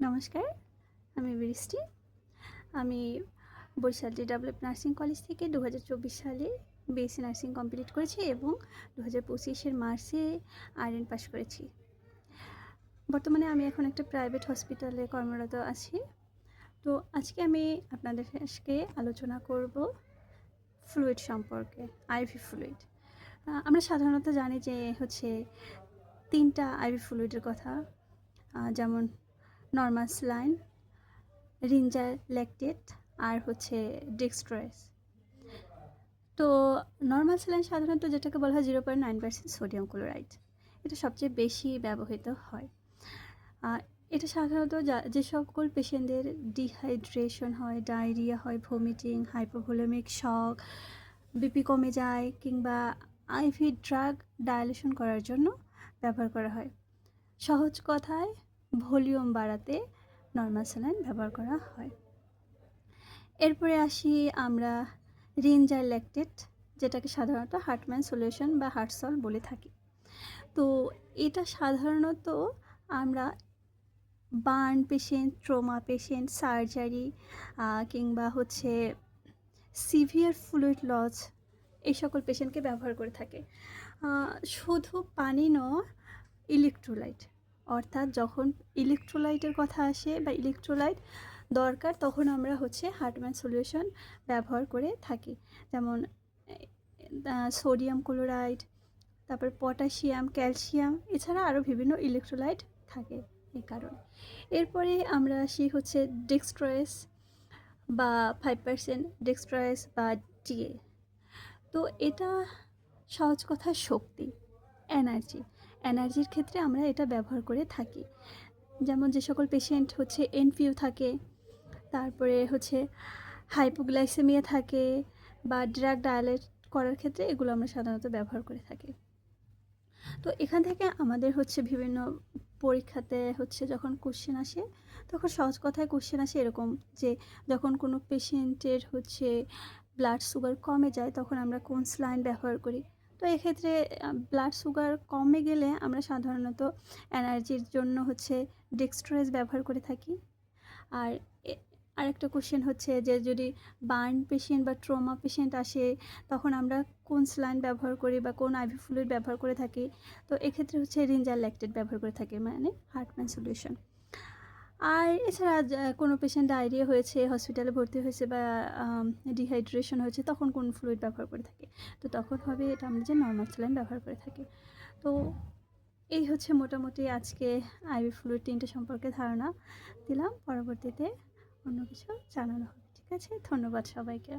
নমস্কার, আমি বৃষ্টি। আমি বরিশাল DWF নার্সিং কলেজ থেকে 2024 সালে বিএসসি নার্সিং কমপ্লিট করেছি এবং 2025-এর মার্চে RN পাস করেছি। বর্তমানে আমি এখন একটা প্রাইভেট হসপিটালে কর্মরত আছি। তো আজকে আমি আপনাদের সাথে আলোচনা করব ফ্লুইড সম্পর্কে, আইভি ফ্লুইড। আমরা সাধারণত জানি যে হচ্ছে 3টা আইভি ফ্লুইডের কথা, যেমন নর্মাল স্যালাইন, রিঞ্জার ল্যাকটেট আর হচ্ছে ডেক্সট্রয়েস। তো নর্মাল স্যালাইন সাধারণত যেটাকে বলা হয় 0.9% সোডিয়াম ক্লোরাইড, এটা সবচেয়ে বেশি ব্যবহৃত হয়। এটা সাধারণত যে সকল পেশেন্টদের ডিহাইড্রেশন হয়, ডায়রিয়া হয়, ভমিটিং, হাইপোভোলেমিক শক, বিপি কমে যায় কিংবা আইভি ড্রাগ ডাইলেশন করার জন্য ব্যবহার করা হয়। সহজ কথায় ভলিউম বাড়াতে নর্মাল স্যালাইন ব্যবহার করা হয়। এরপরে আসি আমরা রিঞ্জার ল্যাকটেট, যেটাকে সাধারণত হার্টম্যান সলিউশন বা হার্টসল বলে থাকি। তো এটা সাধারণত আমরা burn patient, trauma patient, surgery কিংবা হচ্ছে সিভিয়ার ফ্লুইড লস এই সকল পেশেন্টকে ব্যবহার করে থাকে। শুধু পানি নয়, ইলেকট্রোলাইট, অর্থাৎ যখন ইলেকট্রোলাইটের কথা আসে বা ইলেকট্রোলাইট দরকার তখন আমরা হচ্ছে হার্টম্যান সলিউশন ব্যবহার করে থাকি, যেমন সোডিয়াম ক্লোরাইড, তারপর পটাশিয়াম, ক্যালসিয়াম, এছাড়া আরও বিভিন্ন ইলেকট্রোলাইট থাকে এই কারণে। এরপরে আমরা আসি হচ্ছে ডেক্সট্রয়েস বা 5% ডেক্সট্রয়েস বা ডিএ। তো এটা সহজ কথা শক্তি, এনার্জির ক্ষেত্রে আমরা এটা ব্যবহার করে থাকি। যেমন যে সকল পেশেন্ট হচ্ছে এনফিউ থাকে, তারপরে হচ্ছে হাইপোগ্লাইসেমিয়া থাকে বা ড্রাগ ডায়ালেট করার ক্ষেত্রে এগুলো আমরা সাধারণত ব্যবহার করে থাকি। তো এখান থেকে আমাদের হচ্ছে বিভিন্ন পরীক্ষাতে হচ্ছে যখন কোশ্চেন আসে তখন সহজ কথায় কোশ্চেন আসে এরকম যে যখন কোনো পেশেন্টের হচ্ছে ব্লাড সুগার কমে যায় তখন আমরা কোন স্যালাইন ব্যবহার করি। তো এক্ষেত্রে ব্লাড সুগার কমে গেলে আমরা সাধারণত এনার্জির জন্য হচ্ছে ডেক্সট্রয়েস ব্যবহার করে থাকি। আর আরেকটা কোশ্চেন হচ্ছে যে যদি বার্ন পেশেন্ট বা ট্রমা পেশেন্ট আসে তখন আমরা কোন স্যালাইন ব্যবহার করি বা কোন আইভি ফ্লুইড ব্যবহার করে থাকি। তো এক্ষেত্রে হচ্ছে রিঞ্জার ল্যাকটেট ব্যবহার করে থাকি, মানে হার্টম্যান সলিউশন। আর এছাড়া কোনো পেশেন্ট ডায়রিয়া হয়েছে, হসপিটালে ভর্তি হয়েছে বা ডিহাইড্রেশন হয়েছে তখন কোন ফ্লুইড ব্যবহার করে থাকি। তো তখন হবে এটা আমরা যে নর্মাল স্যালাইন ব্যবহার করে থাকি। তো এই হচ্ছে মোটামুটি আজকে আইভি ফ্লুইড 3টে সম্পর্কে ধারণা দিলাম। পরবর্তীতে অন্য কিছু জানানো হবে। ঠিক আছে, ধন্যবাদ সবাইকে।